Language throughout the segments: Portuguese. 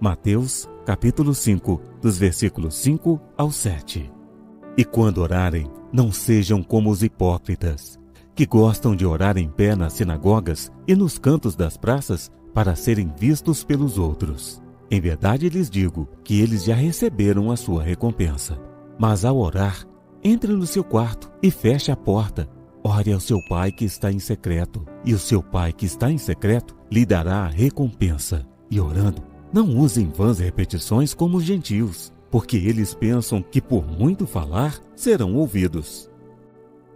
Mateus, capítulo 5, dos versículos 5 ao 7. E quando orarem, não sejam como os hipócritas, que gostam de orar em pé nas sinagogas e nos cantos das praças para serem vistos pelos outros. Em verdade lhes digo que eles já receberam a sua recompensa. Mas ao orar, entre no seu quarto e feche a porta. Ore ao seu Pai que está em secreto, e o seu Pai que está em secreto lhe dará a recompensa. E orando, não usem vãs repetições como os gentios, porque eles pensam que por muito falar serão ouvidos.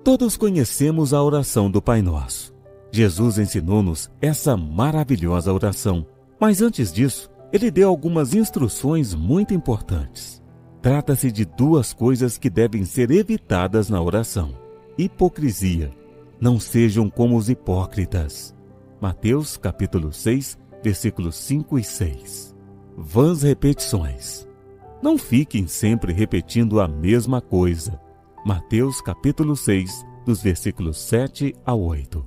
Todos conhecemos a oração do Pai Nosso. Jesus ensinou-nos essa maravilhosa oração, mas antes disso, ele deu algumas instruções muito importantes. Trata-se de duas coisas que devem ser evitadas na oração. Hipocrisia. Não sejam como os hipócritas. Mateus capítulo 6, versículos 5 e 6. Vãs repetições. Não fiquem sempre repetindo a mesma coisa. Mateus capítulo 6, dos versículos 7 a 8.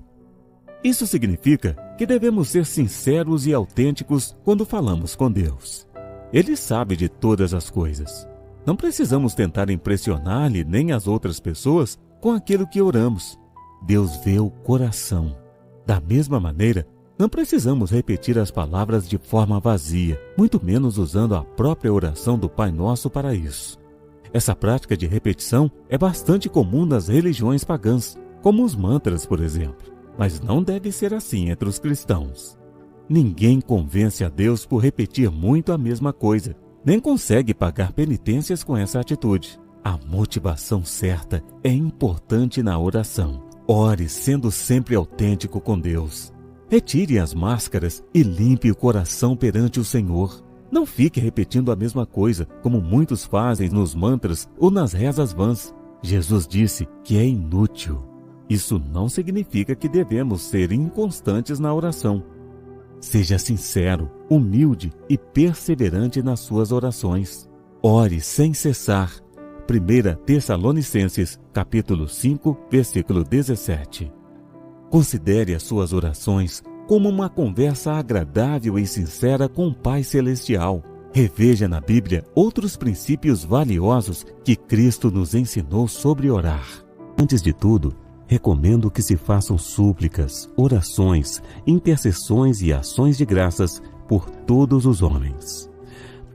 Isso significa que devemos ser sinceros e autênticos quando falamos com Deus. Ele sabe de todas as coisas. Não precisamos tentar impressionar-lhe nem as outras pessoas com aquilo que oramos. Deus vê o coração. Da mesma maneira, não precisamos repetir as palavras de forma vazia, muito menos usando a própria oração do Pai Nosso para isso. Essa prática de repetição é bastante comum nas religiões pagãs, como os mantras, por exemplo. Mas não deve ser assim entre os cristãos. Ninguém convence a Deus por repetir muito a mesma coisa, nem consegue pagar penitências com essa atitude. A motivação certa é importante na oração. Ore sendo sempre autêntico com Deus. Retire as máscaras e limpe o coração perante o Senhor. Não fique repetindo a mesma coisa, como muitos fazem nos mantras ou nas rezas vãs. Jesus disse que é inútil. Isso não significa que devemos ser inconstantes na oração. Seja sincero, humilde e perseverante nas suas orações. Ore sem cessar. 1 Tessalonicenses, capítulo 5, versículo 17. Considere as suas orações como uma conversa agradável e sincera com o Pai Celestial. Reveja na Bíblia outros princípios valiosos que Cristo nos ensinou sobre orar. Antes de tudo, recomendo que se façam súplicas, orações, intercessões e ações de graças por todos os homens.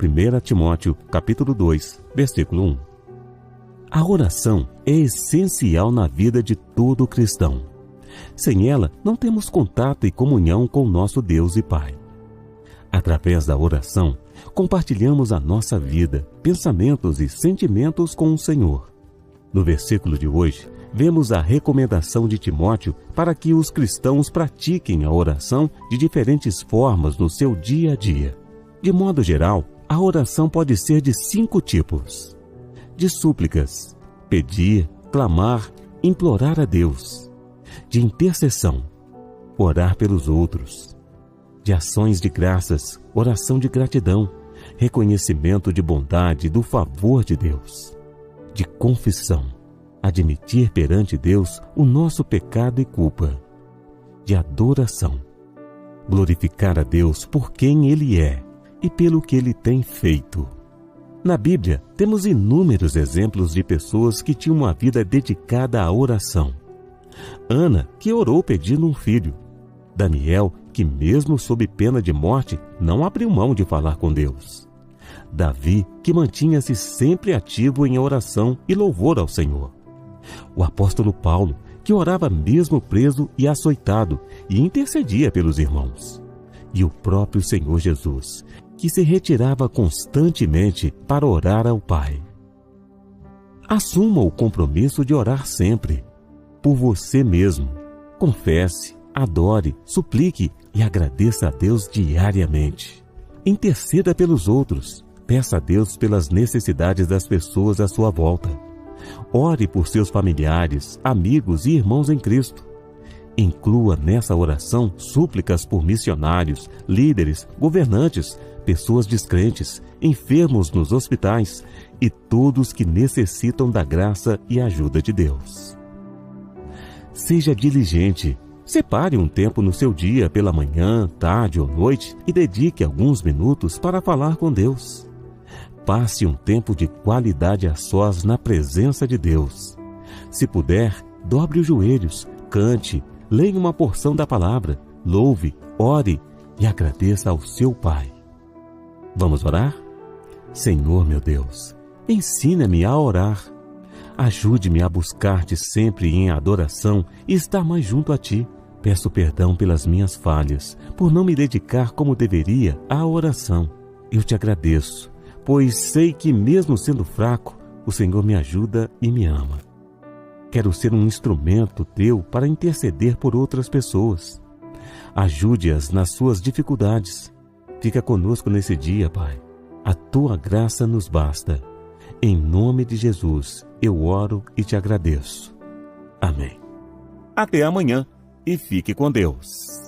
1 Timóteo, capítulo 2, versículo 1. A oração é essencial na vida de todo cristão. Sem ela, não temos contato e comunhão com nosso Deus e Pai. Através da oração, compartilhamos a nossa vida, pensamentos e sentimentos com o Senhor. No versículo de hoje, vemos a recomendação de Timóteo para que os cristãos pratiquem a oração de diferentes formas no seu dia a dia. De modo geral, a oração pode ser de 5 tipos: de súplicas, pedir, clamar, implorar a Deus; de intercessão, orar pelos outros; de ações de graças, oração de gratidão, reconhecimento de bondade e do favor de Deus; de confissão, admitir perante Deus o nosso pecado e culpa; de adoração, glorificar a Deus por quem Ele é e pelo que Ele tem feito. Na Bíblia, temos inúmeros exemplos de pessoas que tinham uma vida dedicada à oração. Ana, que orou pedindo um filho; Daniel, que mesmo sob pena de morte, não abriu mão de falar com Deus; Davi, que mantinha-se sempre ativo em oração e louvor ao Senhor; o apóstolo Paulo, que orava mesmo preso e açoitado e intercedia pelos irmãos; e o próprio Senhor Jesus, que se retirava constantemente para orar ao Pai. Assuma o compromisso de orar sempre, por você mesmo. Confesse, adore, suplique e agradeça a Deus diariamente. Interceda pelos outros. Peça a Deus pelas necessidades das pessoas à sua volta. Ore por seus familiares, amigos e irmãos em Cristo. Inclua nessa oração súplicas por missionários, líderes, governantes, pessoas descrentes, enfermos nos hospitais e todos que necessitam da graça e ajuda de Deus. Seja diligente, Separe um tempo no seu dia, pela manhã, tarde ou noite, e dedique alguns minutos para falar com Deus. Passe um tempo de qualidade a sós na presença de Deus. Se puder, dobre os joelhos, cante, leia uma porção da palavra, louve, ore e agradeça ao seu Pai. Vamos orar? Senhor meu Deus, ensina-me a orar. Ajude-me a buscar-te sempre em adoração e estar mais junto a ti. Peço perdão pelas minhas falhas, por não me dedicar como deveria à oração. Eu te agradeço, pois sei que mesmo sendo fraco, o Senhor me ajuda e me ama. Quero ser um instrumento teu para interceder por outras pessoas. Ajude-as nas suas dificuldades. Fica conosco nesse dia, Pai. A tua graça nos basta. Em nome de Jesus, eu oro e te agradeço. Amém. Até amanhã e fique com Deus.